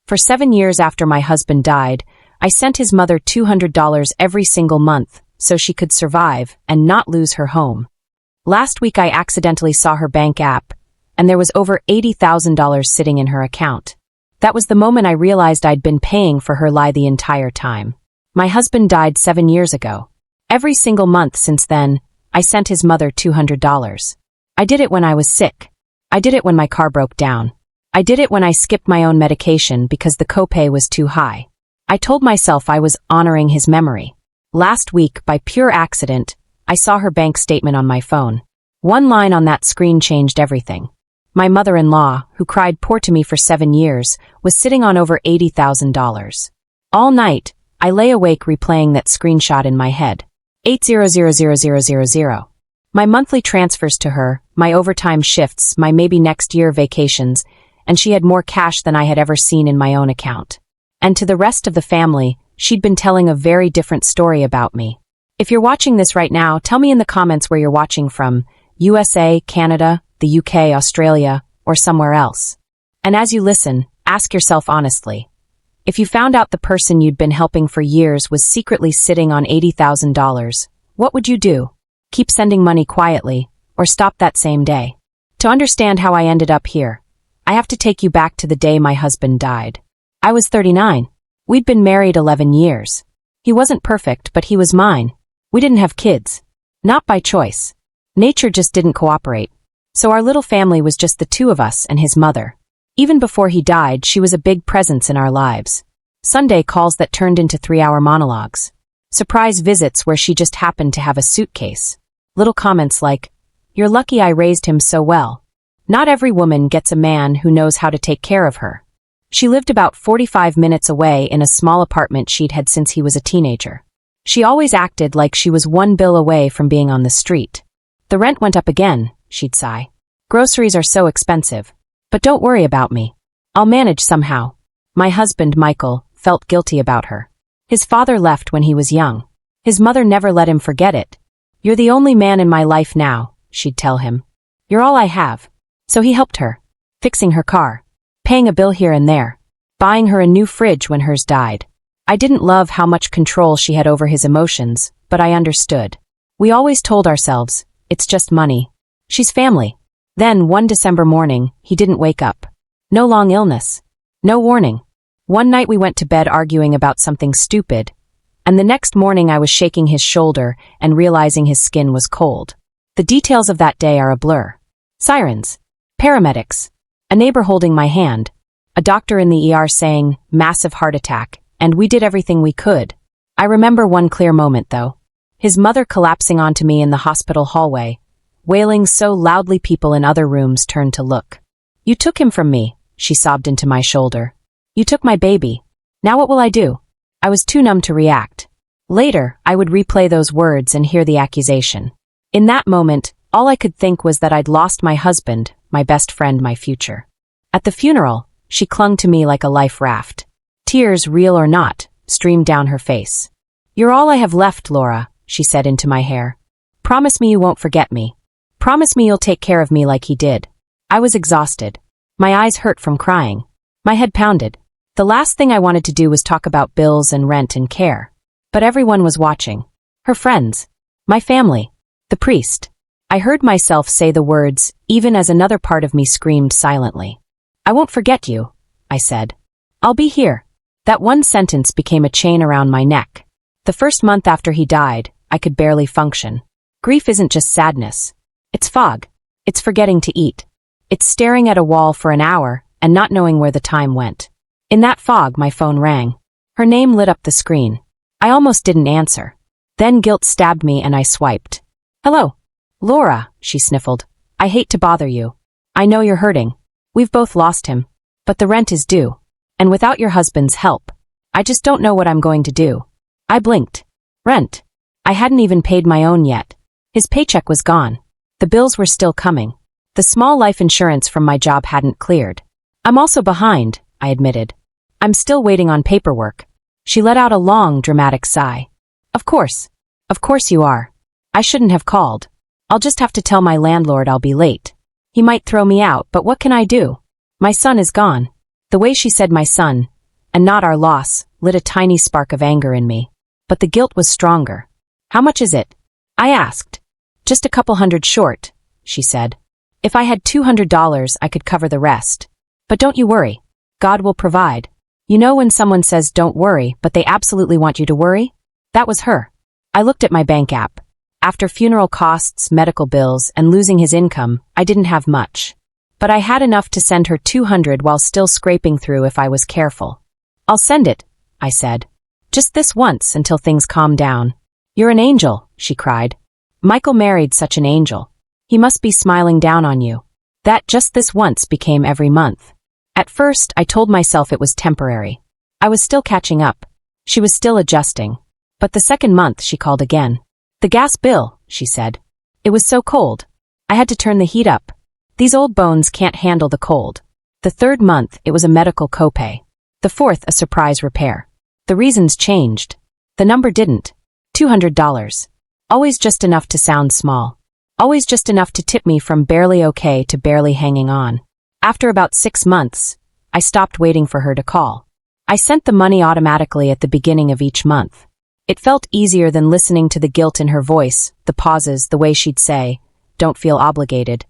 For 7 years after my husband died, I sent his mother $200 every single month so she could survive and not lose her home. Last week I accidentally saw her bank app, and there was over $80,000 sitting in her account. That was the moment I realized I'd been paying for her lie the entire time. My husband died 7 years ago. Every single month since then, I sent his mother $200. I did it when I was sick. I did it when my car broke down. I did it when I skipped my own medication because the copay was too high. I told myself I was honoring his memory. Last week, by pure accident, I saw her bank statement on my phone. One line on that screen changed everything. My mother-in-law, who cried poor to me for 7 years, was sitting on over $80,000. All night, I lay awake replaying that screenshot in my head. 80,000,000. My monthly transfers to her, my overtime shifts, my maybe next year vacations, and she had more cash than I had ever seen in my own account. And to the rest of the family, she'd been telling a very different story about me. If you're watching this right now, tell me in the comments where you're watching from: USA, Canada, the UK, Australia, or somewhere else. And as you listen, ask yourself honestly, if you found out the person you'd been helping for years was secretly sitting on $80,000, what would you do? Keep sending money quietly, or stop that same day? To understand how I ended up here, I have to take you back to the day my husband died. I was 39. We'd been married 11 years. He wasn't perfect, but he was mine. We didn't have kids. Not by choice. Nature just didn't cooperate. So our little family was just the two of us and his mother. Even before he died, she was a big presence in our lives. Sunday calls that turned into 3-hour monologues. Surprise visits where she just happened to have a suitcase. Little comments like, "You're lucky I raised him so well." Not every woman gets a man who knows how to take care of her. She lived about 45 minutes away in a small apartment she'd had since he was a teenager. She always acted like she was one bill away from being on the street. "The rent went up again," she'd sigh. "Groceries are so expensive. But don't worry about me. I'll manage somehow." My husband, Michael, felt guilty about her. His father left when he was young. His mother never let him forget it. "You're the only man in my life now," she'd tell him. "You're all I have." So he helped her, fixing her car, paying a bill here and there, buying her a new fridge when hers died. I didn't love how much control she had over his emotions, but I understood. We always told ourselves, it's just money. She's family. Then, one December morning, he didn't wake up. No long illness. No warning. One night we went to bed arguing about something stupid, and the next morning I was shaking his shoulder and realizing his skin was cold. The details of that day are a blur. Sirens. Paramedics. A neighbor holding my hand. A doctor in the ER saying, "Massive heart attack," and we did everything we could. I remember one clear moment, though. His mother collapsing onto me in the hospital hallway, wailing so loudly people in other rooms turned to look. "You took him from me," she sobbed into my shoulder. "You took my baby. Now what will I do?" I was too numb to react. Later, I would replay those words and hear the accusation. In that moment, all I could think was that I'd lost my husband, my best friend, my future. At the funeral, she clung to me like a life raft. Tears, real or not, streamed down her face. "You're all I have left, Laura," she said into my hair. "Promise me you won't forget me. Promise me you'll take care of me like he did." I was exhausted. My eyes hurt from crying. My head pounded. The last thing I wanted to do was talk about bills and rent and care. But everyone was watching. Her friends. My family. The priest. I heard myself say the words, even as another part of me screamed silently. "I won't forget you," I said. "I'll be here." That one sentence became a chain around my neck. The first month after he died, I could barely function. Grief isn't just sadness. It's fog. It's forgetting to eat. It's staring at a wall for an hour and not knowing where the time went. In that fog, my phone rang. Her name lit up the screen. I almost didn't answer. Then guilt stabbed me and I swiped. "Hello. Laura," she sniffled. "I hate to bother you. I know you're hurting. We've both lost him. But the rent is due. And without your husband's help, I just don't know what I'm going to do." I blinked. Rent. I hadn't even paid my own yet. His paycheck was gone. The bills were still coming. The small life insurance from my job hadn't cleared. "I'm also behind," I admitted. "I'm still waiting on paperwork." She let out a long, dramatic sigh. Of course you are. I shouldn't have called. I'll just have to tell my landlord I'll be late. He might throw me out, but what can I do? My son is gone." The way she said my son, and not our loss, lit a tiny spark of anger in me. But the guilt was stronger. How much is it? I asked. Just a couple hundred short, she said. If I had $200, I could cover the rest. But don't you worry. God will provide. You know when someone says don't worry, but they absolutely want you to worry? That was her. I looked at my bank app. After funeral costs, medical bills, and losing his income, I didn't have much. But I had enough to send her $200 while still scraping through if I was careful. I'll send it, I said. Just this once until things calm down. You're an angel, she cried. Michael married such an angel. He must be smiling down on you. That just this once became every month. At first, I told myself it was temporary. I was still catching up. She was still adjusting. But the second month, she called again. The gas bill, she said. It was so cold. I had to turn the heat up. These old bones can't handle the cold. The third month, it was a medical copay. The fourth, a surprise repair. The reasons changed. The number didn't. $200. Always just enough to sound small. Always just enough to tip me from barely okay to barely hanging on. After about 6 months, I stopped waiting for her to call. I sent the money automatically at the beginning of each month. It felt easier than listening to the guilt in her voice, the pauses, the way she'd say, "Don't feel obligated,"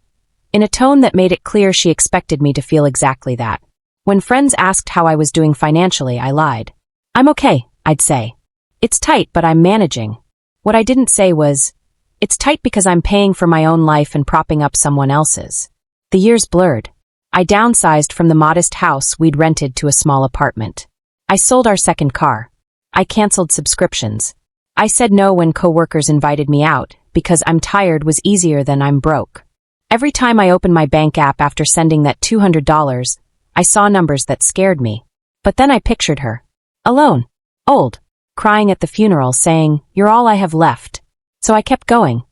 in a tone that made it clear she expected me to feel exactly that. When friends asked how I was doing financially, I lied. I'm okay, I'd say. It's tight, but I'm managing. What I didn't say was, it's tight because I'm paying for my own life and propping up someone else's. The years blurred. I downsized from the modest house we'd rented to a small apartment. I sold our second car. I canceled subscriptions. I said no when coworkers invited me out, because I'm tired was easier than I'm broke. Every time I opened my bank app after sending that $200, I saw numbers that scared me. But then I pictured her. Alone. Old. Crying at the funeral, saying, "You're all I have left." So I kept going.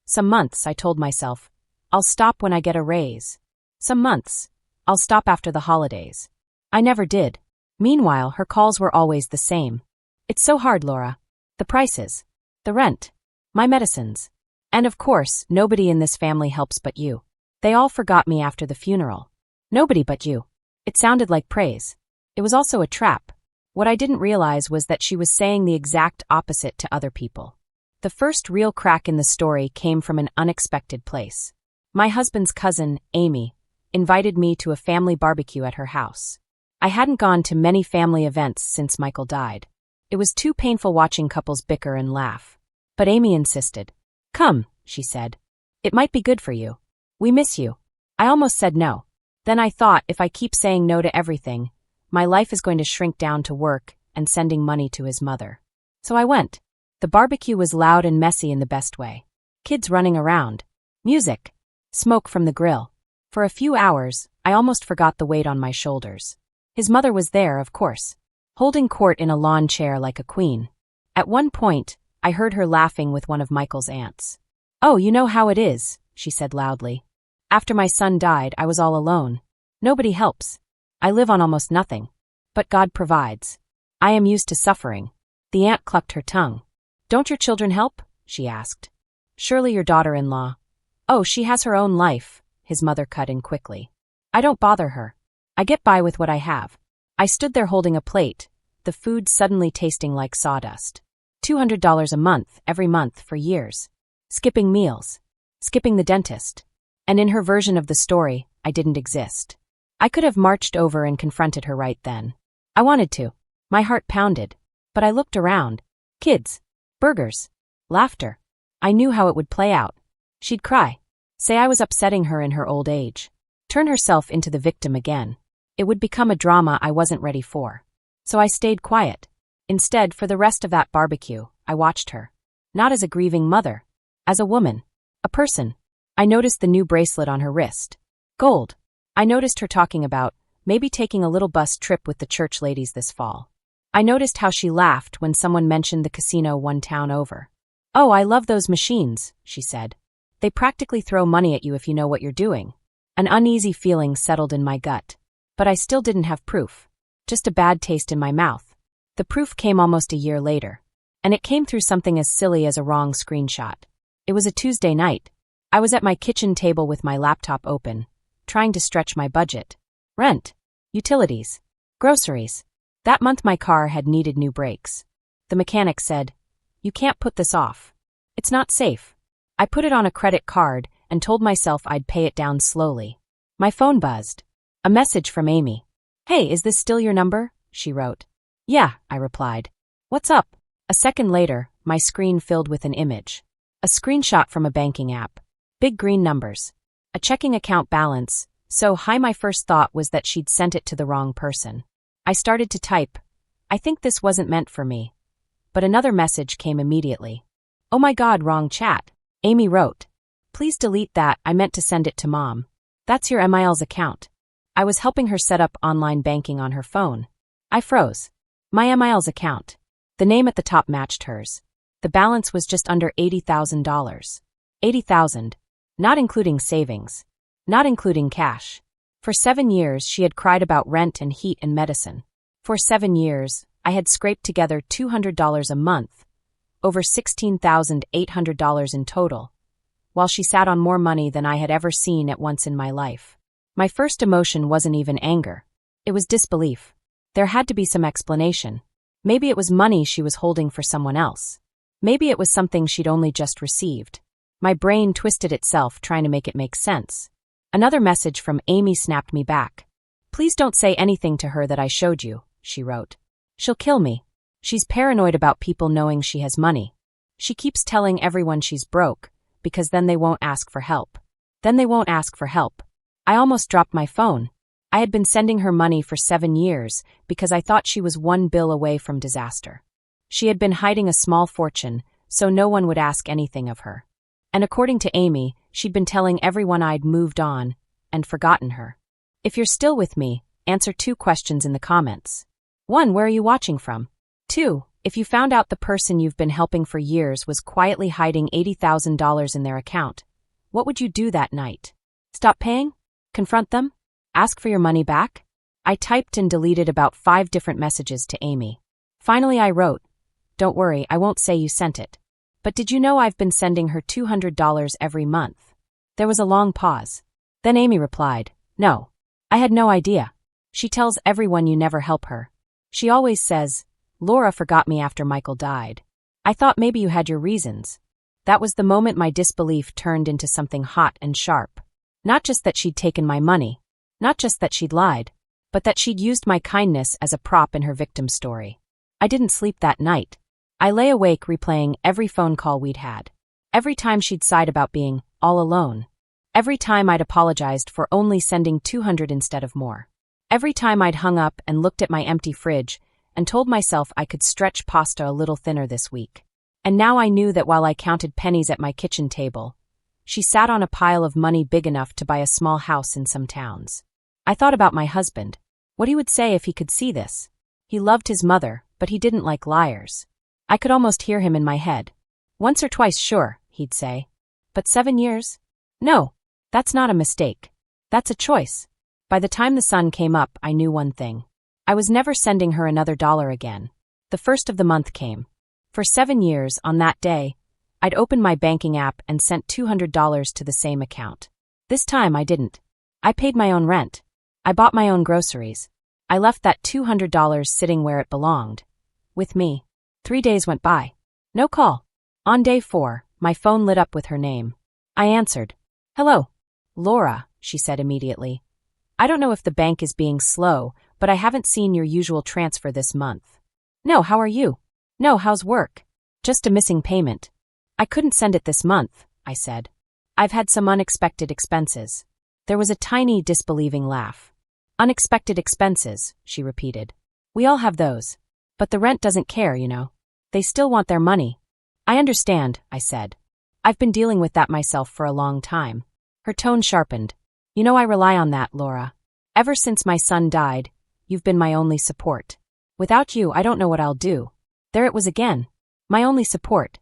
Some months, I told myself, I'll stop when I get a raise. Some months, I'll stop after the holidays. I never did. Meanwhile, her calls were always the same. It's so hard, Laura. The prices. The rent. My medicines. And of course, nobody in this family helps but you. They all forgot me after the funeral. Nobody but you. It sounded like praise. It was also a trap. What I didn't realize was that she was saying the exact opposite to other people. The first real crack in the story came from an unexpected place. My husband's cousin, Amy, invited me to a family barbecue at her house. I hadn't gone to many family events since Michael died. It was too painful watching couples bicker and laugh. But Amy insisted. Come, she said. It might be good for you. We miss you. I almost said no. Then I thought if I keep saying no to everything, my life is going to shrink down to work and sending money to his mother. So I went. The barbecue was loud and messy in the best way. Kids running around. Music. Smoke from the grill. For a few hours, I almost forgot the weight on my shoulders. His mother was there, of course, holding court in a lawn chair like a queen. At one point, I heard her laughing with one of Michael's aunts. "Oh, you know how it is," she said loudly. "After my son died, I was all alone. Nobody helps. I live on almost nothing. But God provides. I am used to suffering." The aunt clucked her tongue. "Don't your children help?" she asked. "Surely your daughter-in-law." "Oh, she has her own life," his mother cut in quickly. "I don't bother her. I get by with what I have." I stood there holding a plate, the food suddenly tasting like sawdust. $200 a month, every month, for years. Skipping meals. Skipping the dentist. And in her version of the story, I didn't exist. I could have marched over and confronted her right then. I wanted to. My heart pounded. But I looked around. Kids. Burgers. Laughter. I knew how it would play out. She'd cry. Say I was upsetting her in her old age. Turn herself into the victim again. It would become a drama I wasn't ready for. So I stayed quiet. Instead, for the rest of that barbecue, I watched her. Not as a grieving mother. As a woman. A person. I noticed the new bracelet on her wrist. Gold. I noticed her talking about maybe taking a little bus trip with the church ladies this fall. I noticed how she laughed when someone mentioned the casino one town over. "Oh, I love those machines," she said. "They practically throw money at you if you know what you're doing." An uneasy feeling settled in my gut. But I still didn't have proof. Just a bad taste in my mouth. The proof came almost a year later. And it came through something as silly as a wrong screenshot. It was a Tuesday night. I was at my kitchen table with my laptop open, trying to stretch my budget. Rent. Utilities. Groceries. That month my car had needed new brakes. The mechanic said, "You can't put this off. It's not safe." I put it on a credit card and told myself I'd pay it down slowly. My phone buzzed. A message from Amy. "Hey, is this still your number?" she wrote. "Yeah," I replied. "What's up?" A second later, my screen filled with an image. A screenshot from a banking app. Big green numbers. A checking account balance. So high my first thought was that she'd sent it to the wrong person. I started to type, "I think this wasn't meant for me." But another message came immediately. "Oh my God, wrong chat." Amy wrote, "Please delete that, I meant to send it to Mom. That's your Miles account." I was helping her set up online banking on her phone. I froze. My Miles account. The name at the top matched hers. The balance was just under $80,000. $80,000. Not including savings. Not including cash. For 7 years she had cried about rent and heat and medicine. For 7 years, I had scraped together $200 a month, over $16,800 in total, while she sat on more money than I had ever seen at once in my life. My first emotion wasn't even anger. It was disbelief. There had to be some explanation. Maybe it was money she was holding for someone else. Maybe it was something she'd only just received. My brain twisted itself trying to make it make sense. Another message from Amy snapped me back. "Please don't say anything to her that I showed you," she wrote. "She'll kill me. She's paranoid about people knowing she has money. She keeps telling everyone she's broke, because then they won't ask for help. Then they won't ask for help." I almost dropped my phone. I had been sending her money for 7 years because I thought she was one bill away from disaster. She had been hiding a small fortune, so no one would ask anything of her. And according to Amy, she'd been telling everyone I'd moved on and forgotten her. If you're still with me, answer 2 questions in the comments. 1. Where are you watching from? 2. If you found out the person you've been helping for years was quietly hiding $80,000 in their account, what would you do that night? Stop paying? Confront them? Ask for your money back? I typed and deleted about 5 different messages to Amy. Finally I wrote, "Don't worry, I won't say you sent it. But did you know I've been sending her $200 every month?" There was a long pause. Then Amy replied, "No. I had no idea. She tells everyone you never help her. She always says, 'Laura forgot me after Michael died.' I thought maybe you had your reasons." That was the moment my disbelief turned into something hot and sharp. Not just that she'd taken my money. Not just that she'd lied. But that she'd used my kindness as a prop in her victim story. I didn't sleep that night. I lay awake replaying every phone call we'd had. Every time she'd sighed about being all alone. Every time I'd apologized for only sending 200 instead of more. Every time I'd hung up and looked at my empty fridge and told myself I could stretch pasta a little thinner this week. And now I knew that while I counted pennies at my kitchen table, she sat on a pile of money big enough to buy a small house in some towns. I thought about my husband. What he would say if he could see this. He loved his mother, but he didn't like liars. I could almost hear him in my head. "Once or twice, sure," he'd say. "But 7 years? No, that's not a mistake. That's a choice." By the time the sun came up, I knew one thing. I was never sending her another dollar again. The first of the month came. For 7 years, on that day, I'd opened my banking app and sent $200 to the same account. This time I didn't. I paid my own rent. I bought my own groceries. I left that $200 sitting where it belonged. With me. 3 days went by. No call. On day 4, my phone lit up with her name. I answered. "Hello. Laura," she said immediately. "I don't know if the bank is being slow, but I haven't seen your usual transfer this month." "No, how are you?" "No, how's work?" "Just a missing payment." "I couldn't send it this month," I said. "I've had some unexpected expenses." There was a tiny, disbelieving laugh. "Unexpected expenses," she repeated. "We all have those. But the rent doesn't care, you know. They still want their money." "I understand," I said. "I've been dealing with that myself for a long time." Her tone sharpened. "You know I rely on that, Laura. Ever since my son died, you've been my only support. Without you, I don't know what I'll do." There it was again. My only support.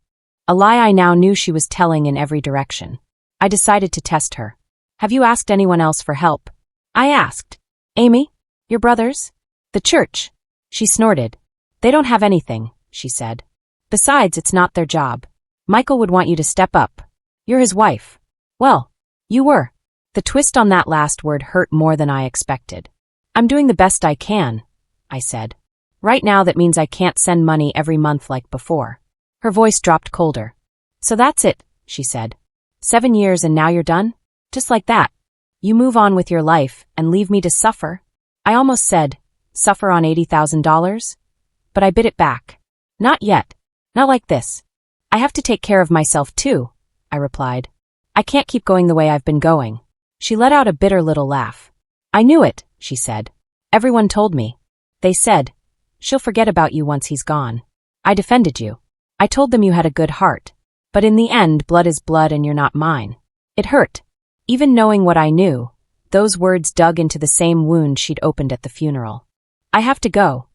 A lie I now knew she was telling in every direction. I decided to test her. "Have you asked anyone else for help?" I asked. "Amy? Your brothers? The church?" She snorted. "They don't have anything," she said. "Besides, it's not their job. Michael would want you to step up. You're his wife." "Well, you were." The twist on that last word hurt more than I expected. "I'm doing the best I can," I said. Right now that means I can't send money every month like before. Her voice dropped colder. So that's it, she said. 7 years and now you're done? Just like that. You move on with your life and leave me to suffer? I almost said, suffer on $80,000? But I bit it back. Not yet. Not like this. I have to take care of myself too, I replied. I can't keep going the way I've been going. She let out a bitter little laugh. I knew it, she said. Everyone told me. They said, she'll forget about you once he's gone. I defended you. I told them you had a good heart. But in the end, blood is blood and you're not mine. It hurt. Even knowing what I knew, those words dug into the same wound she'd opened at the funeral. I have to go,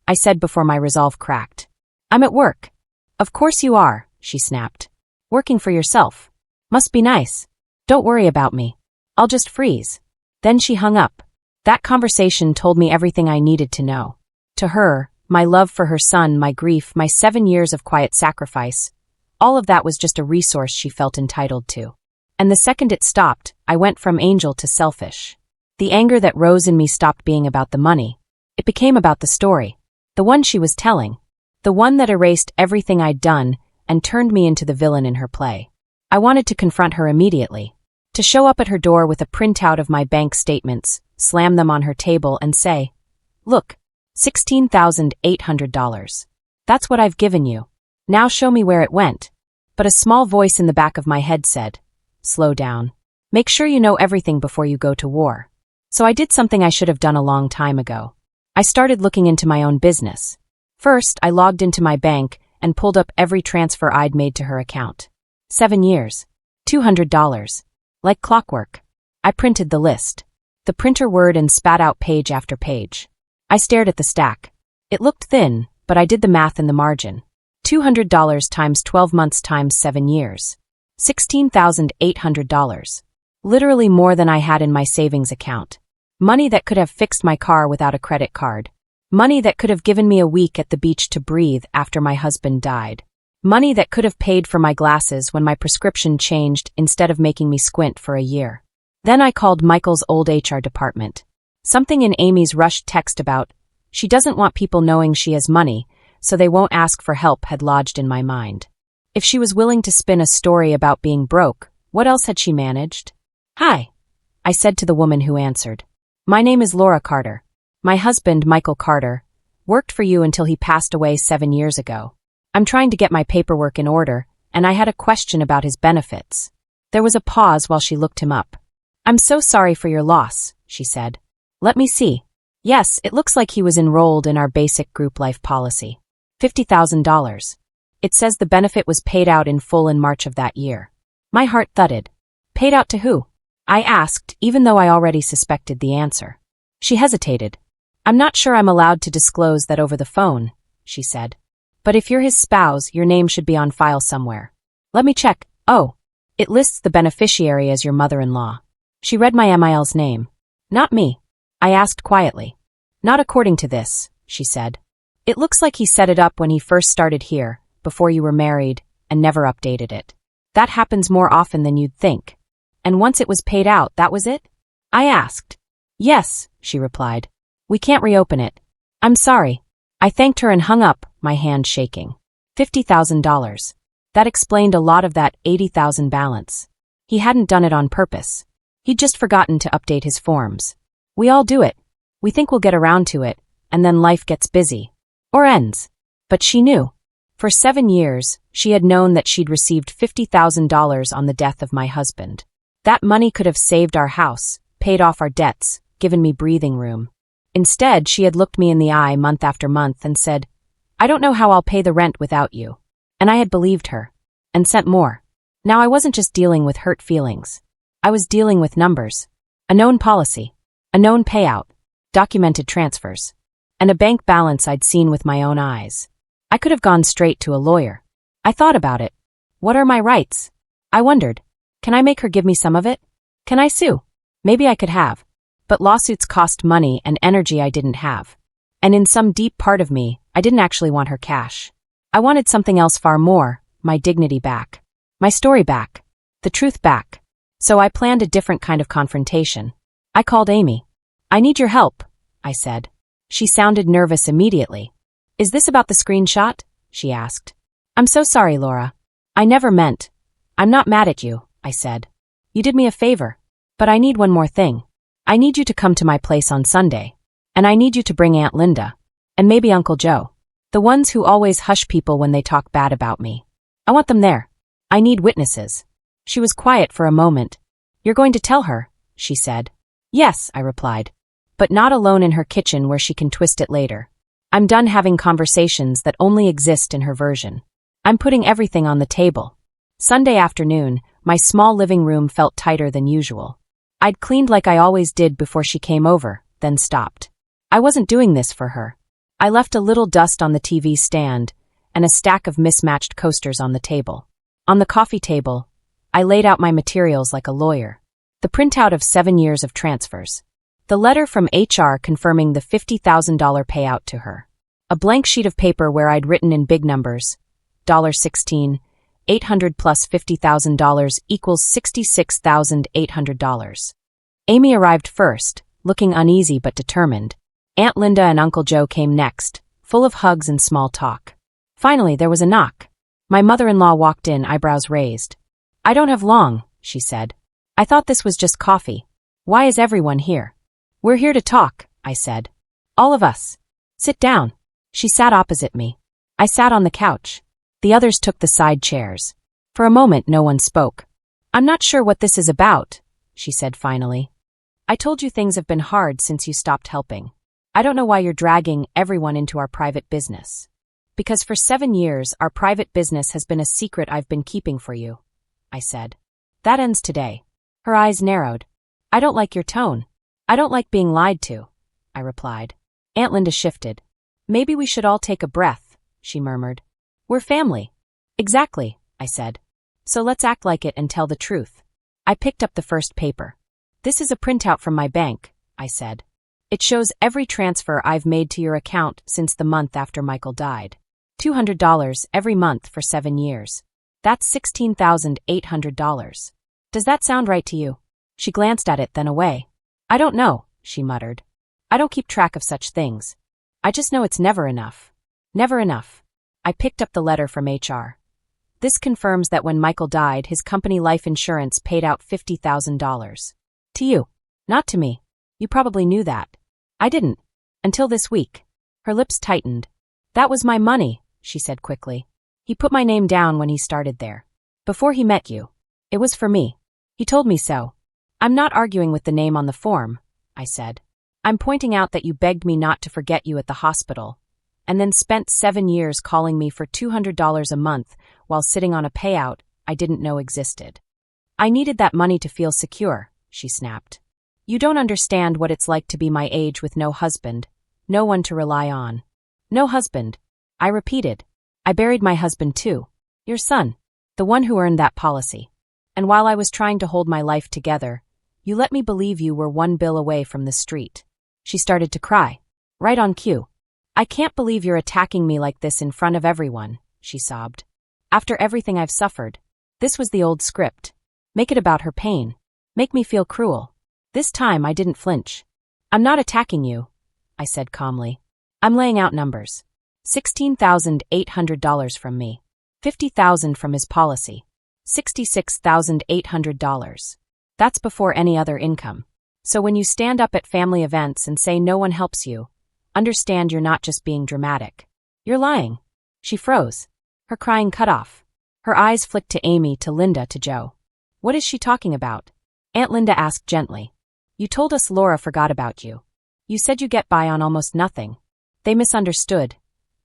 I said before my resolve cracked. I'm at work. Of course you are, she snapped. Working for yourself. Must be nice. Don't worry about me. I'll just freeze. Then she hung up. That conversation told me everything I needed to know. To her, my love for her son, my grief, my 7 years of quiet sacrifice, all of that was just a resource she felt entitled to. And the second it stopped, I went from angel to selfish. The anger that rose in me stopped being about the money. It became about the story. The one she was telling. The one that erased everything I'd done and turned me into the villain in her play. I wanted to confront her immediately. To show up at her door with a printout of my bank statements, slam them on her table and say, look, $16,800. That's what I've given you. Now show me where it went. But a small voice in the back of my head said, slow down. Make sure you know everything before you go to war. So I did something I should have done a long time ago. I started looking into my own business. First, I logged into my bank and pulled up every transfer I'd made to her account. 7 years. $200. Like clockwork. I printed the list. The printer whirred and spat out page after page. I stared at the stack. It looked thin, but I did the math in the margin. $200 times 12 months times 7 years. $16,800. Literally more than I had in my savings account. Money that could have fixed my car without a credit card. Money that could have given me a week at the beach to breathe after my husband died. Money that could have paid for my glasses when my prescription changed instead of making me squint for a year. Then I called Michael's old HR department. Something in Amy's rushed text about, she doesn't want people knowing she has money, so they won't ask for help had lodged in my mind. If she was willing to spin a story about being broke, what else had she managed? Hi, I said to the woman who answered. My name is Laura Carter. My husband, Michael Carter, worked for you until he passed away 7 years ago. I'm trying to get my paperwork in order, and I had a question about his benefits. There was a pause while she looked him up. I'm so sorry for your loss, she said. Let me see. Yes, it looks like he was enrolled in our basic group life policy. $50,000. It says the benefit was paid out in full in March of that year. My heart thudded. Paid out to who? I asked, even though I already suspected the answer. She hesitated. I'm not sure I'm allowed to disclose that over the phone, she said. But if you're his spouse, your name should be on file somewhere. Let me check. Oh, it lists the beneficiary as your mother-in-law. She read my MIL's name. Not me. I asked quietly. Not according to this, she said. It looks like he set it up when he first started here, before you were married, and never updated it. That happens more often than you'd think. And once it was paid out, that was it? I asked. Yes, she replied. We can't reopen it. I'm sorry. I thanked her and hung up, my hand shaking. $50,000. That explained a lot of that $80,000 balance. He hadn't done it on purpose. He'd just forgotten to update his forms. We all do it. We think we'll get around to it, and then life gets busy. Or ends. But she knew. For 7 years, she had known that she'd received $50,000 on the death of my husband. That money could have saved our house, paid off our debts, given me breathing room. Instead, she had looked me in the eye month after month and said, I don't know how I'll pay the rent without you. And I had believed her. And sent more. Now I wasn't just dealing with hurt feelings. I was dealing with numbers. A known policy. A known payout. Documented transfers. And a bank balance I'd seen with my own eyes. I could have gone straight to a lawyer. I thought about it. What are my rights? I wondered. Can I make her give me some of it? Can I sue? Maybe I could have. But lawsuits cost money and energy I didn't have. And in some deep part of me, I didn't actually want her cash. I wanted something else far more, my dignity back. My story back. The truth back. So I planned a different kind of confrontation. I called Amy. I need your help, I said. She sounded nervous immediately. Is this about the screenshot? She asked. I'm so sorry, Laura. I never meant. I'm not mad at you, I said. You did me a favor. But I need one more thing. I need you to come to my place on Sunday. And I need you to bring Aunt Linda. And maybe Uncle Joe. The ones who always hush people when they talk bad about me. I want them there. I need witnesses. She was quiet for a moment. You're going to tell her, she said. Yes, I replied. But not alone in her kitchen where she can twist it later. I'm done having conversations that only exist in her version. I'm putting everything on the table. Sunday afternoon, my small living room felt tighter than usual. I'd cleaned like I always did before she came over, then stopped. I wasn't doing this for her. I left a little dust on the TV stand and a stack of mismatched coasters on the table. On the coffee table, I laid out my materials like a lawyer. The printout of 7 years of transfers. The letter from HR confirming the $50,000 payout to her. A blank sheet of paper where I'd written in big numbers, $16, $800 plus $50,000 equals $66,800. Amy arrived first, looking uneasy but determined. Aunt Linda and Uncle Joe came next, full of hugs and small talk. Finally, there was a knock. My mother-in-law walked in, eyebrows raised. I don't have long, she said. I thought this was just coffee. Why is everyone here? We're here to talk, I said. All of us. Sit down. She sat opposite me. I sat on the couch. The others took the side chairs. For a moment, no one spoke. I'm not sure what this is about, she said finally. I told you things have been hard since you stopped helping. I don't know why you're dragging everyone into our private business. Because for 7 years, our private business has been a secret I've been keeping for you, I said. That ends today. Her eyes narrowed. I don't like your tone. I don't like being lied to, I replied. Aunt Linda shifted. Maybe we should all take a breath, she murmured. We're family. Exactly, I said. So let's act like it and tell the truth. I picked up the first paper. This is a printout from my bank, I said. It shows every transfer I've made to your account since the month after Michael died. $200 every month for 7 years. That's $16,800. Does that sound right to you? She glanced at it, then away. I don't know, she muttered. I don't keep track of such things. I just know it's never enough. Never enough. I picked up the letter from HR. This confirms that when Michael died, his company life insurance paid out $50,000. To you. Not to me. You probably knew that. I didn't. Until this week. Her lips tightened. That was my money, she said quickly. He put my name down when he started there. Before he met you. It was for me. He told me so. I'm not arguing with the name on the form, I said. I'm pointing out that you begged me not to forget you at the hospital, and then spent 7 years calling me for $200 a month while sitting on a payout I didn't know existed. I needed that money to feel secure, she snapped. You don't understand what it's like to be my age with no husband, no one to rely on. No husband, I repeated. I buried my husband too. Your son, the one who earned that policy. And while I was trying to hold my life together, you let me believe you were 1 bill away from the street. She started to cry. Right on cue. I can't believe you're attacking me like this in front of everyone, she sobbed. After everything I've suffered. This was the old script. Make it about her pain. Make me feel cruel. This time I didn't flinch. I'm not attacking you, I said calmly. I'm laying out numbers. $16,800 from me. $50,000 from his policy. $66,800. That's before any other income. So when you stand up at family events and say no one helps you, understand you're not just being dramatic. You're lying. She froze. Her crying cut off. Her eyes flicked to Amy, to Linda, to Joe. What is she talking about? Aunt Linda asked gently. You told us Laura forgot about you. You said you get by on almost nothing. They misunderstood,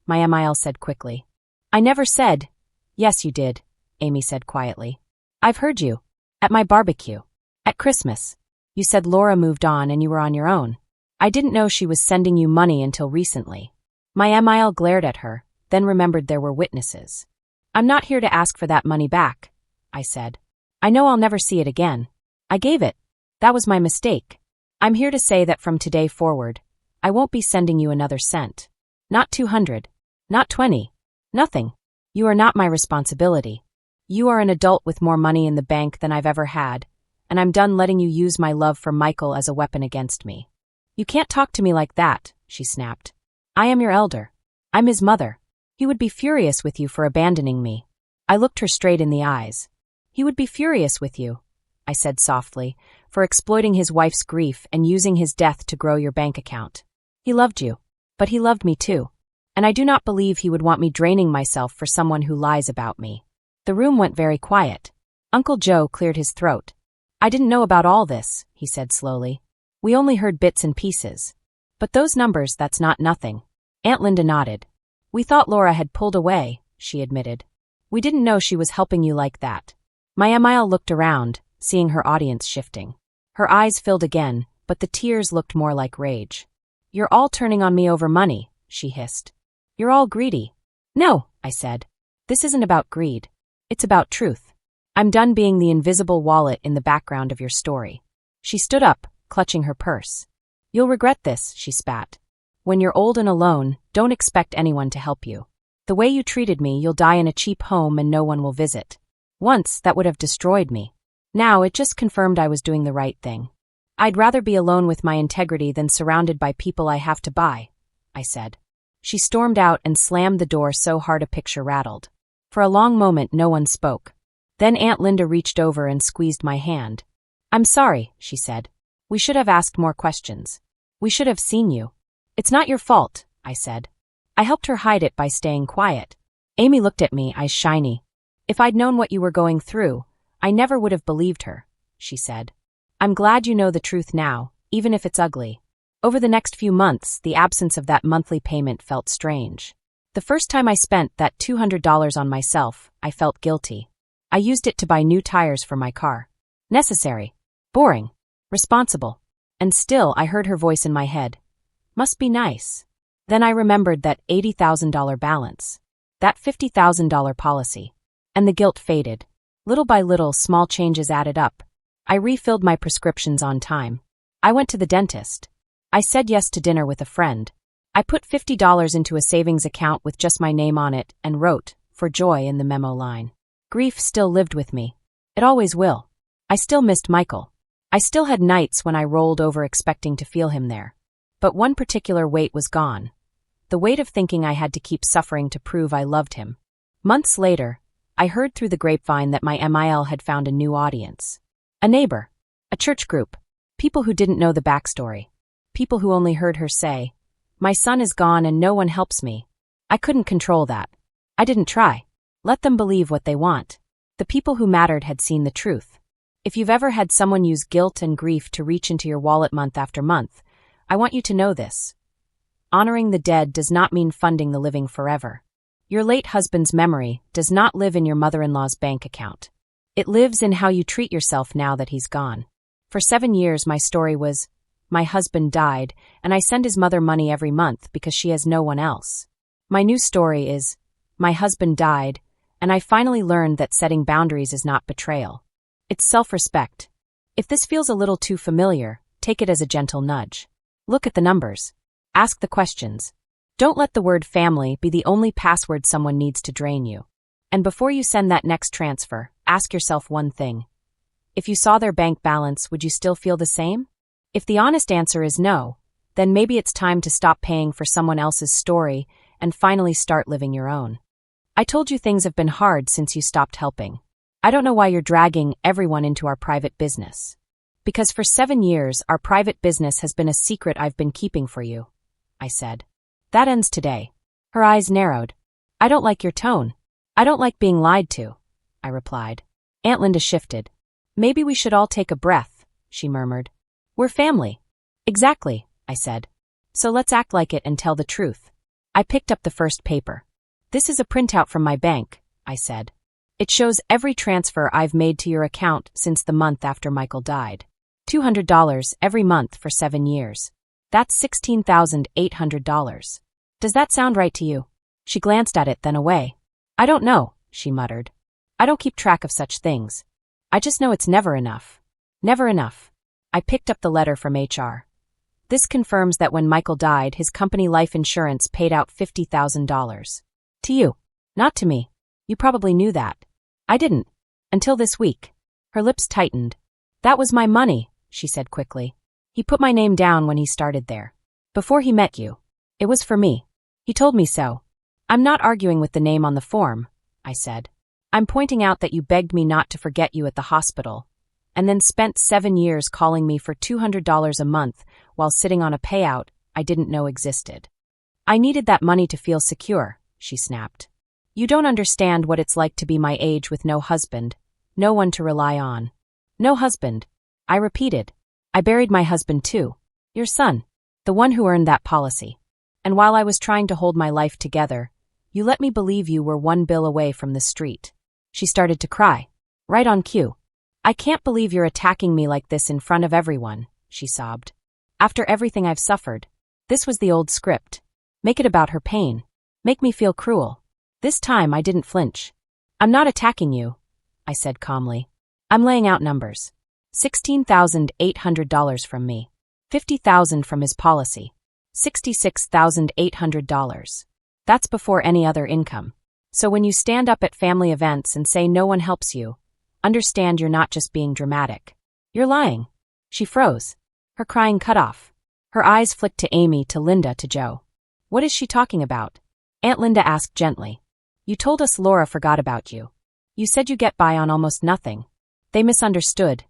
my MIL said quickly. I never said. Yes, you did, Amy said quietly. I've heard you. At my barbecue. At Christmas. You said Laura moved on and you were on your own. I didn't know she was sending you money until recently. My MIL glared at her, then remembered there were witnesses. I'm not here to ask for that money back, I said. I know I'll never see it again. I gave it. That was my mistake. I'm here to say that from today forward, I won't be sending you another cent. Not 200. Not 20. Nothing. You are not my responsibility. You are an adult with more money in the bank than I've ever had, and I'm done letting you use my love for Michael as a weapon against me. You can't talk to me like that, she snapped. I am your elder. I'm his mother. He would be furious with you for abandoning me. I looked her straight in the eyes. He would be furious with you, I said softly, for exploiting his wife's grief and using his death to grow your bank account. He loved you, but he loved me too. And I do not believe he would want me draining myself for someone who lies about me. The room went very quiet. Uncle Joe cleared his throat. I didn't know about all this, he said slowly. We only heard bits and pieces. But those numbers, that's not nothing. Aunt Linda nodded. We thought Laura had pulled away, she admitted. We didn't know she was helping you like that. My Emile looked around, seeing her audience shifting. Her eyes filled again, but the tears looked more like rage. You're all turning on me over money, she hissed. You're all greedy. No, I said. This isn't about greed. It's about truth. I'm done being the invisible wallet in the background of your story. She stood up, clutching her purse. You'll regret this, she spat. When you're old and alone, don't expect anyone to help you. The way you treated me, you'll die in a cheap home and no one will visit. Once, that would have destroyed me. Now, it just confirmed I was doing the right thing. I'd rather be alone with my integrity than surrounded by people I have to buy, I said. She stormed out and slammed the door so hard a picture rattled. For a long moment, no one spoke. Then Aunt Linda reached over and squeezed my hand. I'm sorry, she said. We should have asked more questions. We should have seen you. It's not your fault, I said. I helped her hide it by staying quiet. Amy looked at me, eyes shiny. If I'd known what you were going through, I never would have believed her, she said. I'm glad you know the truth now, even if it's ugly. Over the next few months, the absence of that monthly payment felt strange. The first time I spent that $200 on myself, I felt guilty. I used it to buy new tires for my car. Necessary. Boring. Responsible. And still, I heard her voice in my head. Must be nice. Then I remembered that $80,000 balance. That $50,000 policy. And the guilt faded. Little by little, small changes added up. I refilled my prescriptions on time. I went to the dentist. I said yes to dinner with a friend. I put $50 into a savings account with just my name on it and wrote, "For joy," in the memo line. Grief still lived with me. It always will. I still missed Michael. I still had nights when I rolled over expecting to feel him there. But one particular weight was gone. The weight of thinking I had to keep suffering to prove I loved him. Months later, I heard through the grapevine that my MIL had found a new audience. A neighbor. A church group. People who didn't know the backstory. People who only heard her say, "My son is gone and no one helps me." I couldn't control that. I didn't try. Let them believe what they want. The people who mattered had seen the truth. If you've ever had someone use guilt and grief to reach into your wallet month after month, I want you to know this. Honoring the dead does not mean funding the living forever. Your late husband's memory does not live in your mother-in-law's bank account. It lives in how you treat yourself now that he's gone. For 7 years, my story was, my husband died, and I send his mother money every month because she has no one else. My new story is, my husband died, and I finally learned that setting boundaries is not betrayal. It's self-respect. If this feels a little too familiar, take it as a gentle nudge. Look at the numbers. Ask the questions. Don't let the word family be the only password someone needs to drain you. And before you send that next transfer, ask yourself one thing. If you saw their bank balance, would you still feel the same? If the honest answer is no, then maybe it's time to stop paying for someone else's story and finally start living your own. I told you things have been hard since you stopped helping. I don't know why you're dragging everyone into our private business. Because for 7 years, our private business has been a secret I've been keeping for you, I said. That ends today. Her eyes narrowed. I don't like your tone. I don't like being lied to, I replied. Aunt Linda shifted. Maybe we should all take a breath, she murmured. We're family. Exactly, I said. So let's act like it and tell the truth. I picked up the first paper. This is a printout from my bank, I said. It shows every transfer I've made to your account since the month after Michael died. $200 every month for 7 years. That's $16,800. Does that sound right to you? She glanced at it, then away. I don't know, she muttered. I don't keep track of such things. I just know it's never enough. Never enough. I picked up the letter from HR. This confirms that when Michael died, his company life insurance paid out $50,000. To you. Not to me. You probably knew that. I didn't. Until this week. Her lips tightened. That was my money, she said quickly. He put my name down when he started there. Before he met you. It was for me. He told me so. I'm not arguing with the name on the form, I said. I'm pointing out that you begged me not to forget you at the hospital, and then spent 7 years calling me for $200 a month while sitting on a payout I didn't know existed. I needed that money to feel secure, she snapped. You don't understand what it's like to be my age with no husband, no one to rely on. No husband, I repeated. I buried my husband too. Your son, the one who earned that policy. And while I was trying to hold my life together, you let me believe you were one bill away from the street. She started to cry. Right on cue. I can't believe you're attacking me like this in front of everyone, she sobbed. After everything I've suffered. This was the old script. Make it about her pain. Make me feel cruel. This time I didn't flinch. I'm not attacking you, I said calmly. I'm laying out numbers. $16,800 from me. $50,000 from his policy. $66,800. That's before any other income. So when you stand up at family events and say no one helps you, understand you're not just being dramatic. You're lying. She froze. Her crying cut off. Her eyes flicked to Amy, to Linda, to Joe. What is she talking about? Aunt Linda asked gently. You told us Laura forgot about you. You said you get by on almost nothing. They misunderstood,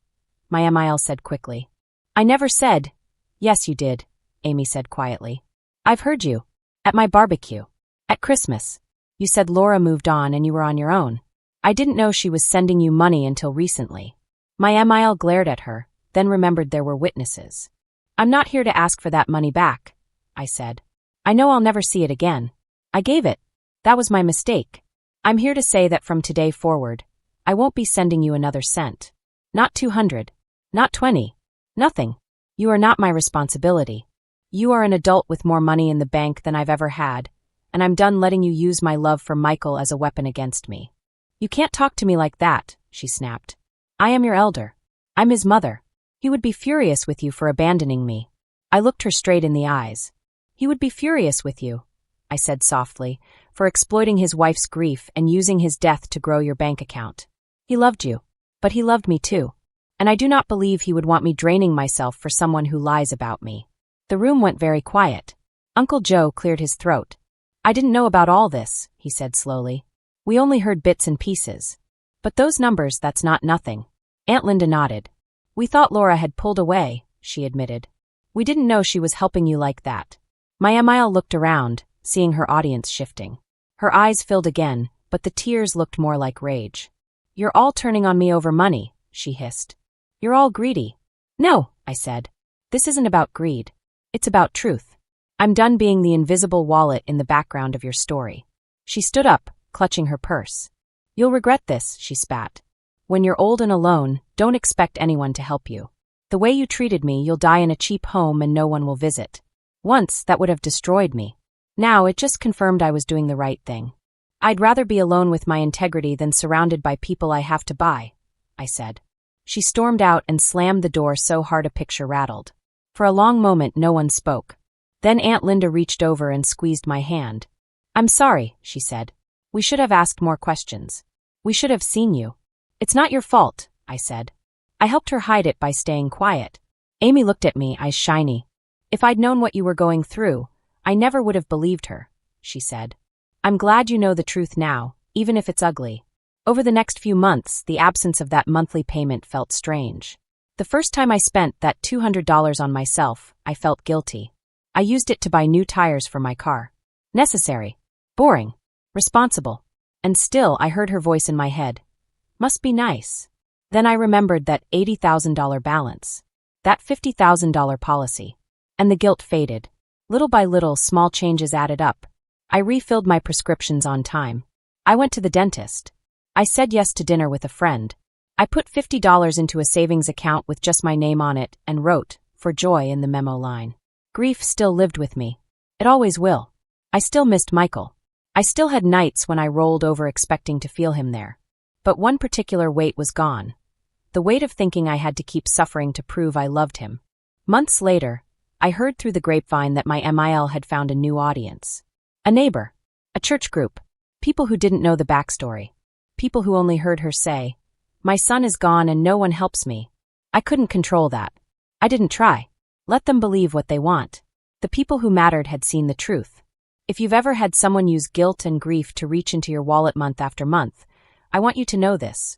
my Emile said quickly. I never said. Yes, you did, Amy said quietly. I've heard you. At my barbecue. At Christmas. You said Laura moved on and you were on your own. I didn't know she was sending you money until recently. My Emile glared at her, then remembered there were witnesses. I'm not here to ask for that money back, I said. I know I'll never see it again. I gave it. That was my mistake. I'm here to say that from today forward, I won't be sending you another cent. Not 200. Not 20. Nothing. You are not my responsibility. You are an adult with more money in the bank than I've ever had, and I'm done letting you use my love for Michael as a weapon against me. You can't talk to me like that, she snapped. I am your elder. I'm his mother. He would be furious with you for abandoning me. I looked her straight in the eyes. He would be furious with you, I said softly, for exploiting his wife's grief and using his death to grow your bank account. He loved you, but he loved me too. And I do not believe he would want me draining myself for someone who lies about me. The room went very quiet. Uncle Joe cleared his throat. I didn't know about all this, he said slowly. We only heard bits and pieces. But those numbers, that's not nothing. Aunt Linda nodded. We thought Laura had pulled away, she admitted. We didn't know she was helping you like that. My Emile looked around, seeing her audience shifting. Her eyes filled again, but the tears looked more like rage. You're all turning on me over money, she hissed. You're all greedy. No, I said. This isn't about greed. It's about truth. I'm done being the invisible wallet in the background of your story. She stood up, clutching her purse. You'll regret this, she spat. When you're old and alone, don't expect anyone to help you. The way you treated me, you'll die in a cheap home and no one will visit. Once, that would have destroyed me. Now, it just confirmed I was doing the right thing. I'd rather be alone with my integrity than surrounded by people I have to buy, I said. She stormed out and slammed the door so hard a picture rattled. For a long moment, no one spoke. Then Aunt Linda reached over and squeezed my hand. I'm sorry, she said. We should have asked more questions. We should have seen you. It's not your fault, I said. I helped her hide it by staying quiet. Amy looked at me, eyes shiny. If I'd known what you were going through, I never would have believed her, she said. I'm glad you know the truth now, even if it's ugly. Over the next few months, the absence of that monthly payment felt strange. The first time I spent that $200 on myself, I felt guilty. I used it to buy new tires for my car. Necessary. Boring. Responsible. And still, I heard her voice in my head. Must be nice. Then I remembered that $80,000 balance. That $50,000 policy. And the guilt faded. Little by little, small changes added up. I refilled my prescriptions on time. I went to the dentist. I said yes to dinner with a friend. I put $50 into a savings account with just my name on it and wrote, for joy, in the memo line. Grief still lived with me. It always will. I still missed Michael. I still had nights when I rolled over expecting to feel him there. But one particular weight was gone. The weight of thinking I had to keep suffering to prove I loved him. Months later, I heard through the grapevine that my MIL had found a new audience. A neighbor. A church group. People who didn't know the backstory. People who only heard her say, my son is gone and no one helps me. I couldn't control that. I didn't try. Let them believe what they want. The people who mattered had seen the truth. If you've ever had someone use guilt and grief to reach into your wallet month after month, I want you to know this.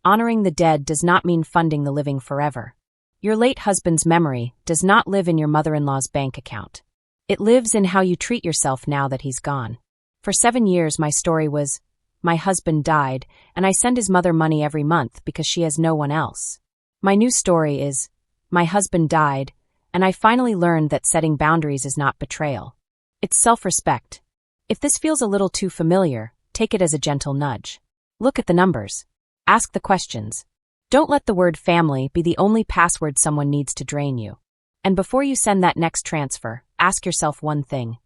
Honoring the dead does not mean funding the living forever. Your late husband's memory does not live in your mother-in-law's bank account. It lives in how you treat yourself now that he's gone. For 7 years, my story was, my husband died, and I send his mother money every month because she has no one else. My new story is, my husband died, and I finally learned that setting boundaries is not betrayal. It's self-respect. If this feels a little too familiar, take it as a gentle nudge. Look at the numbers. Ask the questions. Don't let the word family be the only password someone needs to drain you. And before you send that next transfer, ask yourself one thing.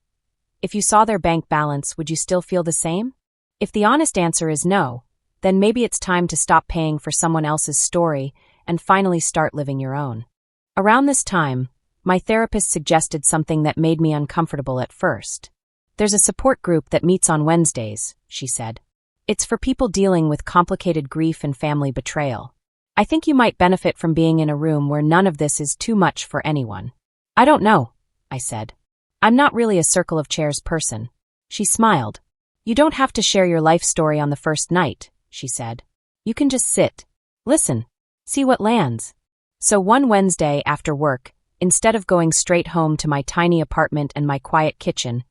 If you saw their bank balance, would you still feel the same? If the honest answer is no, then maybe it's time to stop paying for someone else's story and finally start living your own. Around this time, my therapist suggested something that made me uncomfortable at first. There's a support group that meets on Wednesdays, she said. It's for people dealing with complicated grief and family betrayal. I think you might benefit from being in a room where none of this is too much for anyone. I don't know, I said. I'm not really a circle of chairs person. She smiled. You don't have to share your life story on the first night, she said. You can just sit. Listen. See what lands. So one Wednesday after work, instead of going straight home to my tiny apartment and my quiet kitchen,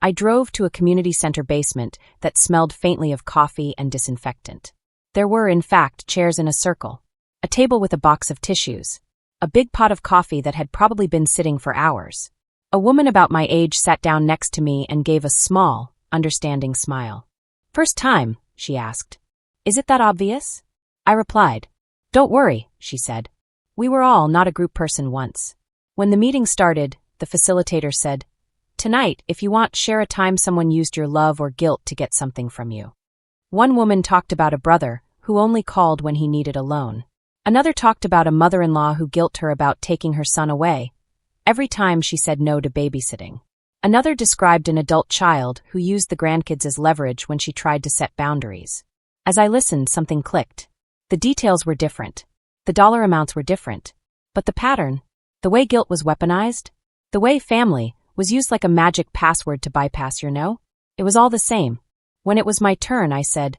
I drove to a community center basement that smelled faintly of coffee and disinfectant. There were, in fact, chairs in a circle, a table with a box of tissues, a big pot of coffee that had probably been sitting for hours. A woman about my age sat down next to me and gave a small, understanding smile. First time, she asked. Is it that obvious? I replied. Don't worry, she said. We were all not a group person once. When the meeting started, the facilitator said, Tonight, if you want, share a time someone used your love or guilt to get something from you. One woman talked about a brother who only called when he needed a loan. Another talked about a mother-in-law who guilted her about taking her son away every time she said no to babysitting. Another described an adult child who used the grandkids as leverage when she tried to set boundaries. As I listened, something clicked. The details were different. The dollar amounts were different. But the pattern, the way guilt was weaponized, the way family was used like a magic password to bypass your no, it was all the same. When it was my turn, I said,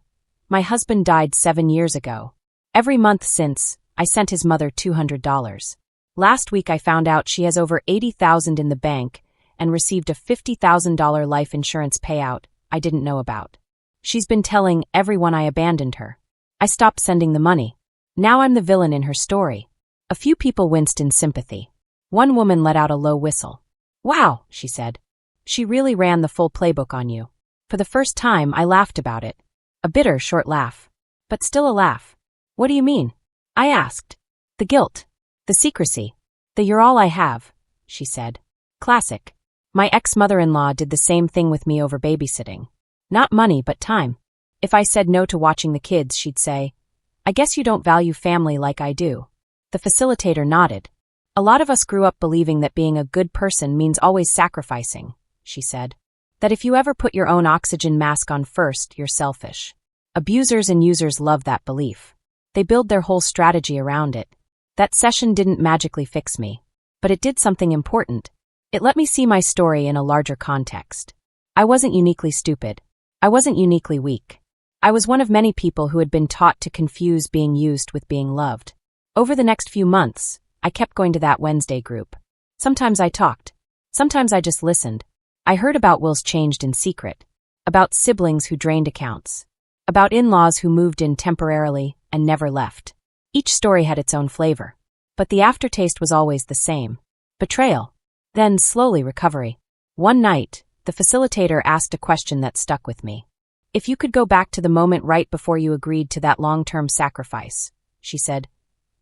my husband died 7 years ago. Every month since, I sent his mother $200. Last week I found out she has over $80,000 in the bank and received a $50,000 life insurance payout I didn't know about. She's been telling everyone I abandoned her. I stopped sending the money. Now I'm the villain in her story. A few people winced in sympathy. One woman let out a low whistle. Wow, she said. She really ran the full playbook on you. For the first time, I laughed about it. A bitter, short laugh. But still a laugh. What do you mean? I asked. The guilt. The secrecy. The you're all I have, she said. Classic. My ex-mother-in-law did the same thing with me over babysitting. Not money, but time. If I said no to watching the kids, she'd say, I guess you don't value family like I do. The facilitator nodded. A lot of us grew up believing that being a good person means always sacrificing, she said. That if you ever put your own oxygen mask on first, you're selfish. Abusers and users love that belief. They build their whole strategy around it. That session didn't magically fix me, but it did something important. It let me see my story in a larger context. I wasn't uniquely stupid. I wasn't uniquely weak. I was one of many people who had been taught to confuse being used with being loved. Over the next few months, I kept going to that Wednesday group. Sometimes I talked. Sometimes I just listened. I heard about wills changed in secret, about siblings who drained accounts, about in-laws who moved in temporarily and never left. Each story had its own flavor, but the aftertaste was always the same. Betrayal. Then, slowly, recovery. One night, the facilitator asked a question that stuck with me. If you could go back to the moment right before you agreed to that long-term sacrifice, she said,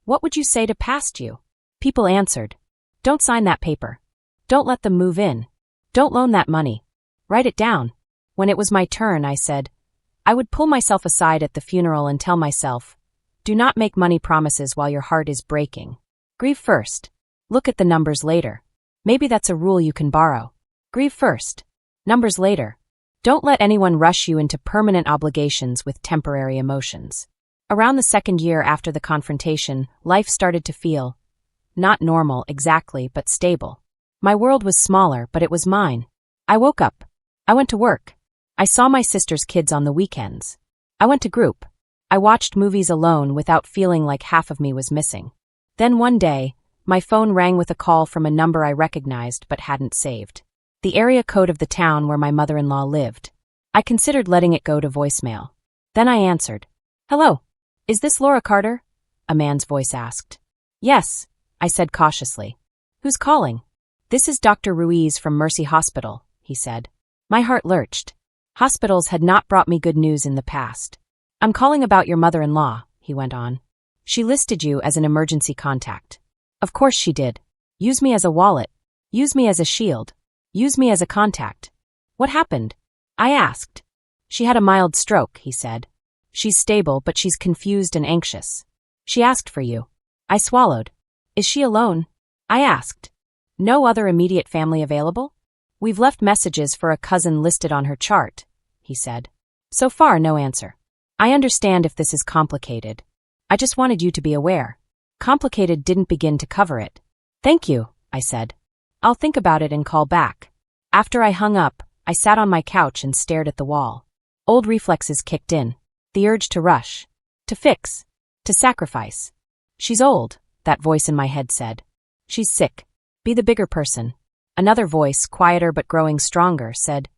what would you say to past you? People answered, don't sign that paper. Don't let them move in. Don't loan that money. Write it down. When it was my turn, I said, I would pull myself aside at the funeral and tell myself, do not make money promises while your heart is breaking. Grieve first. Look at the numbers later. Maybe that's a rule you can borrow. Grieve first. Numbers later. Don't let anyone rush you into permanent obligations with temporary emotions. Around the second year after the confrontation, life started to feel not normal exactly, but stable. My world was smaller, but it was mine. I woke up. I went to work. I saw my sister's kids on the weekends. I went to group. I watched movies alone without feeling like half of me was missing. Then one day, my phone rang with a call from a number I recognized but hadn't saved. The area code of the town where my mother-in-law lived. I considered letting it go to voicemail. Then I answered. "Hello. Is this Laura Carter?" a man's voice asked. "Yes," I said cautiously. "Who's calling?" "This is Dr. Ruiz from Mercy Hospital," he said. My heart lurched. Hospitals had not brought me good news in the past. "I'm calling about your mother-in-law," he went on. "She listed you as an emergency contact." Of course she did. Use me as a wallet. Use me as a shield. Use me as a contact. What happened? I asked. "She had a mild stroke," he said. "She's stable, but she's confused and anxious. She asked for you." I swallowed. "Is she alone?" I asked. "No other immediate family available?" "We've left messages for a cousin listed on her chart," he said. So far, no answer. I understand if this is complicated. I just wanted you to be aware. Complicated didn't begin to cover it. "Thank you," I said. "I'll think about it and call back." After I hung up, I sat on my couch and stared at the wall. Old reflexes kicked in. The urge to rush. To fix. To sacrifice. "She's old," that voice in my head said. "She's sick. Be the bigger person." Another voice, quieter but growing stronger, said,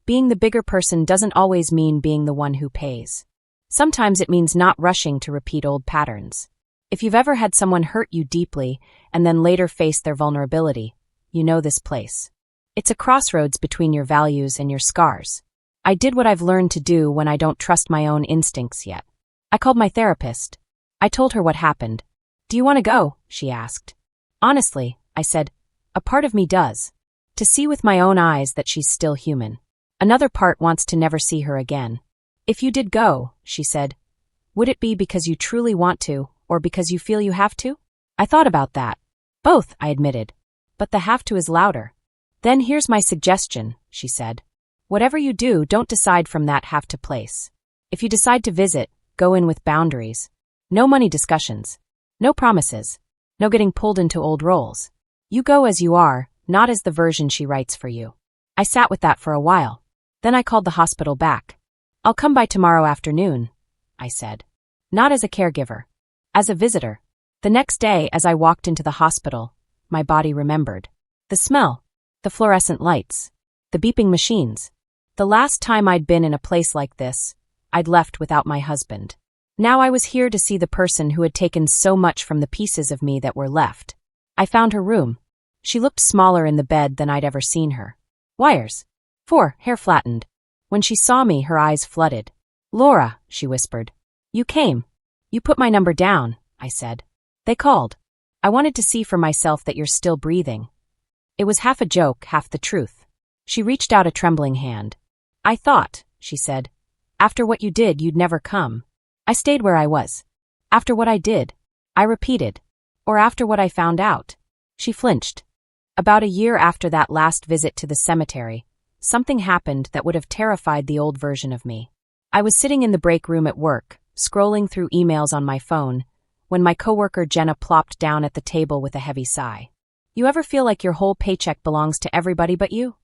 "Being the bigger person doesn't always mean being the one who pays. Sometimes it means not rushing to repeat old patterns. If you've ever had someone hurt you deeply and then later face their vulnerability, you know this place. It's a crossroads between your values and your scars. I did what I've learned to do when I don't trust my own instincts yet. I called my therapist. I told her what happened. "Do you want to go?" she asked. "Honestly," I said, "a part of me does. To see with my own eyes that she's still human. Another part wants to never see her again." "If you did go," she said, "would it be because you truly want to, or because you feel you have to?" I thought about that. "Both," I admitted. "But the have to is louder." "Then here's my suggestion," she said. "Whatever you do, don't decide from that have to place. If you decide to visit, go in with boundaries. No money discussions. No promises. No getting pulled into old roles. You go as you are, not as the version she writes for you." I sat with that for a while. Then I called the hospital back. "I'll come by tomorrow afternoon," I said. Not as a caregiver. As a visitor. The next day, as I walked into the hospital, my body remembered. The smell. The fluorescent lights. The beeping machines. The last time I'd been in a place like this, I'd left without my husband. Now I was here to see the person who had taken so much from the pieces of me that were left. I found her room. She looked smaller in the bed than I'd ever seen her. Wires. 4, hair flattened. When she saw me, her eyes flooded. "Laura," she whispered. "You came. You put my number down," I said. "They called. I wanted to see for myself that you're still breathing." It was half a joke, half the truth. She reached out a trembling hand. "I thought," she said, "after what you did, you'd never come." I stayed where I was. "After what I did," I repeated. "Or after what I found out." She flinched. About a year after that last visit to the cemetery, something happened that would have terrified the old version of me. I was sitting in the break room at work, scrolling through emails on my phone, when my coworker Jenna plopped down at the table with a heavy sigh. "You ever feel like your whole paycheck belongs to everybody but you?"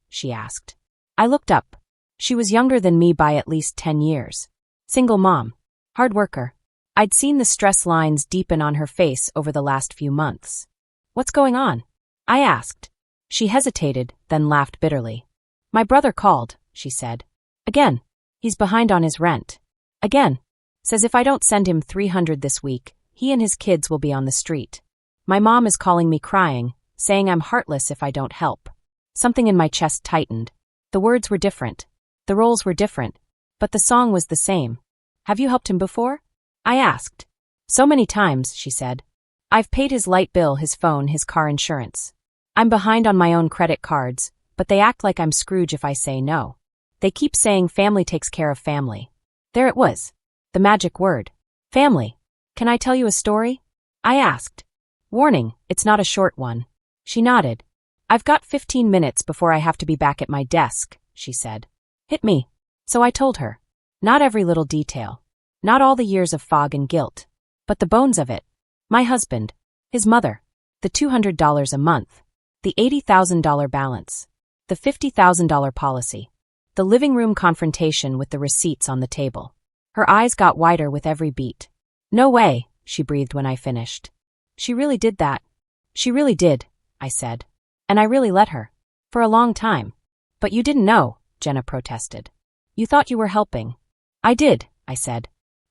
she asked. I looked up. She was younger than me by at least 10 years. Single mom. Hard worker. I'd seen the stress lines deepen on her face over the last few months. "What's going on?" I asked. She hesitated, then laughed bitterly. "My brother called," she said. "Again. He's behind on his rent. Again. Says if I don't send him $300 this week, he and his kids will be on the street. My mom is calling me crying, saying I'm heartless if I don't help." Something in my chest tightened. The words were different. The roles were different. But the song was the same. "Have you helped him before?" I asked. "So many times," she said. "I've paid his light bill, his phone, his car insurance. I'm behind on my own credit cards, but they act like I'm Scrooge if I say no. They keep saying family takes care of family." There it was. The magic word. Family. "Can I tell you a story?" I asked. "Warning, it's not a short one." She nodded. "I've got 15 minutes before I have to be back at my desk," she said. "Hit me." So I told her. Not every little detail. Not all the years of fog and guilt. But the bones of it. My husband. His mother. The $200 a month. The $80,000 balance. The $50,000 policy. The living room confrontation with the receipts on the table. Her eyes got wider with every beat. No way, she breathed when I finished. She really did that. She really did, I said. And I really let her. For a long time. But you didn't know, Jenna protested. You thought you were helping. I did, I said.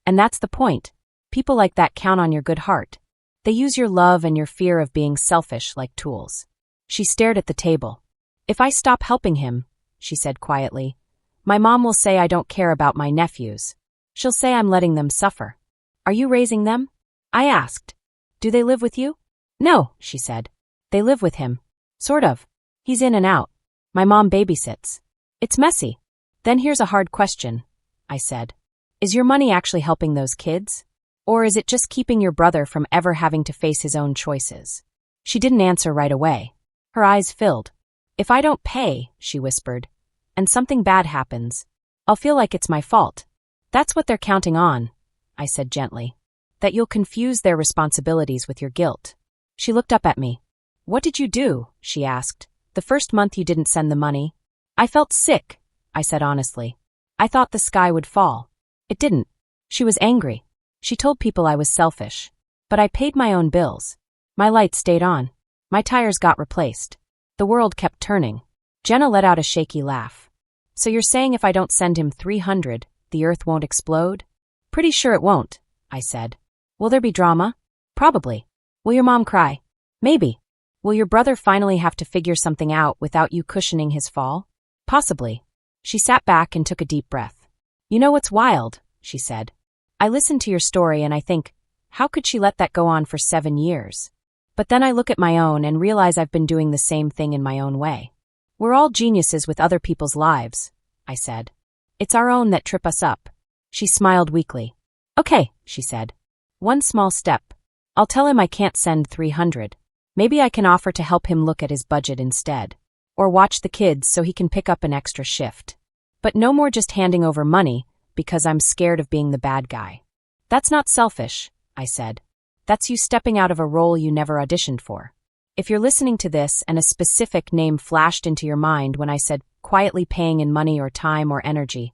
And that's the point. People like that count on your good heart. They use your love and your fear of being selfish like tools. She stared at the table. If I stop helping him, she said quietly, my mom will say I don't care about my nephews. She'll say I'm letting them suffer. Are you raising them? I asked. Do they live with you? No, she said. They live with him. Sort of. He's in and out. My mom babysits. It's messy. Then here's a hard question, I said. Is your money actually helping those kids? Or is it just keeping your brother from ever having to face his own choices? She didn't answer right away. Her eyes filled. If I don't pay, she whispered, and something bad happens, I'll feel like it's my fault. That's what they're counting on, I said gently. That you'll confuse their responsibilities with your guilt. She looked up at me. What did you do? She asked. The first month you didn't send the money. I felt sick, I said honestly. I thought the sky would fall. It didn't. She was angry. She told people I was selfish. But I paid my own bills. My lights stayed on. My tires got replaced. The world kept turning. Jenna let out a shaky laugh. So you're saying if I don't send him 300, the earth won't explode? Pretty sure it won't, I said. Will there be drama? Probably. Will your mom cry? Maybe. Will your brother finally have to figure something out without you cushioning his fall? Possibly. She sat back and took a deep breath. You know what's wild, she said. I listen to your story and I think, how could she let that go on for 7 years? But then I look at my own and realize I've been doing the same thing in my own way. We're all geniuses with other people's lives, I said. It's our own that trip us up. She smiled weakly. Okay, she said. One small step. I'll tell him I can't send 300. Maybe I can offer to help him look at his budget instead. Or watch the kids so he can pick up an extra shift. But no more just handing over money because I'm scared of being the bad guy. That's not selfish, I said. That's you stepping out of a role you never auditioned for. If you're listening to this and a specific name flashed into your mind when I said quietly paying in money or time or energy,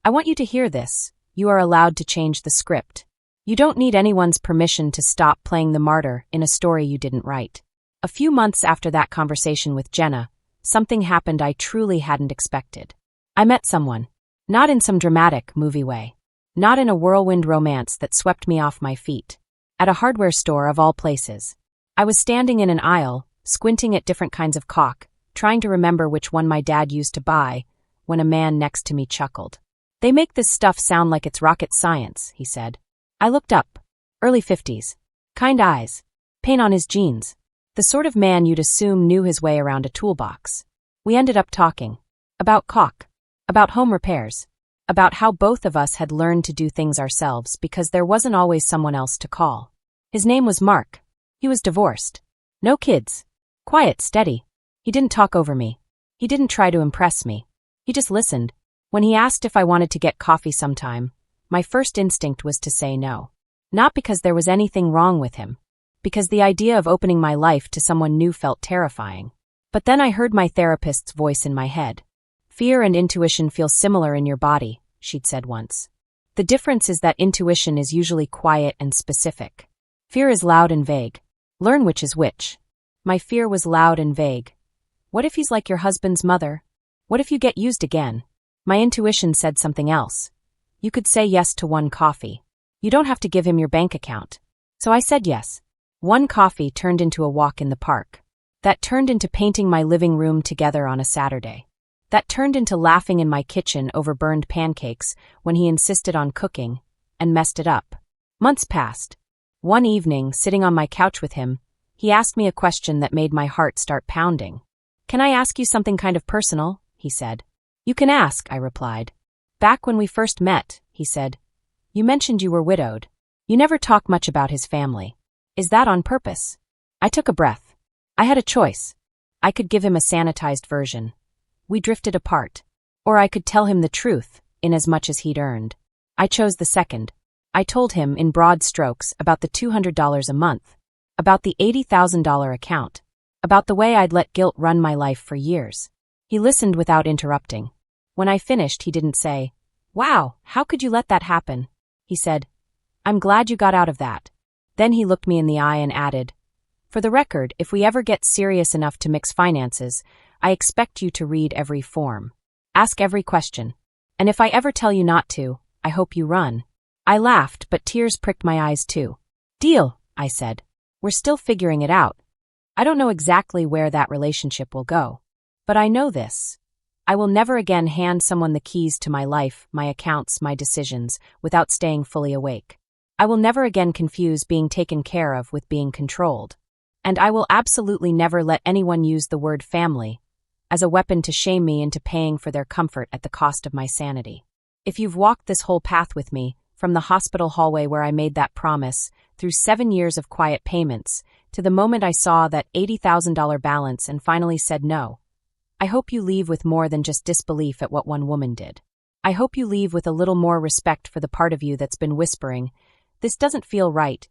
I want you to hear this. You are allowed to change the script. You don't need anyone's permission to stop playing the martyr in a story you didn't write. A few months after that conversation with Jenna, something happened I truly hadn't expected. I met someone. Not in some dramatic movie way. Not in a whirlwind romance that swept me off my feet. At a hardware store of all places. I was standing in an aisle, squinting at different kinds of caulk, trying to remember which one my dad used to buy, when a man next to me chuckled. They make this stuff sound like it's rocket science, he said. I looked up. Early 50s. Kind eyes. Paint on his jeans. The sort of man you'd assume knew his way around a toolbox. We ended up talking. About caulk. About home repairs. About how both of us had learned to do things ourselves because there wasn't always someone else to call. His name was Mark. He was divorced. No kids. Quiet, steady. He didn't talk over me. He didn't try to impress me. He just listened. When he asked if I wanted to get coffee sometime, my first instinct was to say no. Not because there was anything wrong with him. Because the idea of opening my life to someone new felt terrifying. But then I heard my therapist's voice in my head. Fear and intuition feel similar in your body, she'd said once. The difference is that intuition is usually quiet and specific. Fear is loud and vague. Learn which is which. My fear was loud and vague. What if he's like your husband's mother? What if you get used again? My intuition said something else. You could say yes to one coffee. You don't have to give him your bank account. So I said yes. One coffee turned into a walk in the park. That turned into painting my living room together on a Saturday. That turned into laughing in my kitchen over burned pancakes when he insisted on cooking and messed it up. Months passed. One evening, sitting on my couch with him, he asked me a question that made my heart start pounding. Can I ask you something kind of personal? He said. You can ask, I replied. Back when we first met, he said, you mentioned you were widowed. You never talk much about his family. Is that on purpose? I took a breath. I had a choice. I could give him a sanitized version. We drifted apart. Or I could tell him the truth, in as much as he'd earned. I chose the second. I told him, in broad strokes, about the $200 a month, about the $80,000 account, about the way I'd let guilt run my life for years. He listened without interrupting. When I finished, he didn't say, "Wow, how could you let that happen?" He said, "I'm glad you got out of that." Then he looked me in the eye and added, "For the record, if we ever get serious enough to mix finances, I expect you to read every form. Ask every question. And if I ever tell you not to, I hope you run." I laughed, but tears pricked my eyes too. "Deal," I said. "We're still figuring it out. I don't know exactly where that relationship will go. But I know this. I will never again hand someone the keys to my life, my accounts, my decisions, without staying fully awake. I will never again confuse being taken care of with being controlled. And I will absolutely never let anyone use the word family as a weapon to shame me into paying for their comfort at the cost of my sanity. If you've walked this whole path with me, from the hospital hallway where I made that promise, through 7 years of quiet payments, to the moment I saw that $80,000 balance and finally said no, I hope you leave with more than just disbelief at what one woman did. I hope you leave with a little more respect for the part of you that's been whispering, "This doesn't feel right,"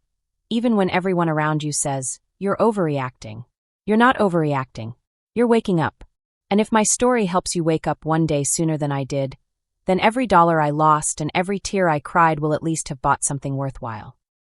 even when everyone around you says, "You're overreacting." You're not overreacting. You're waking up. And if my story helps you wake up one day sooner than I did, then every dollar I lost and every tear I cried will at least have bought something worthwhile.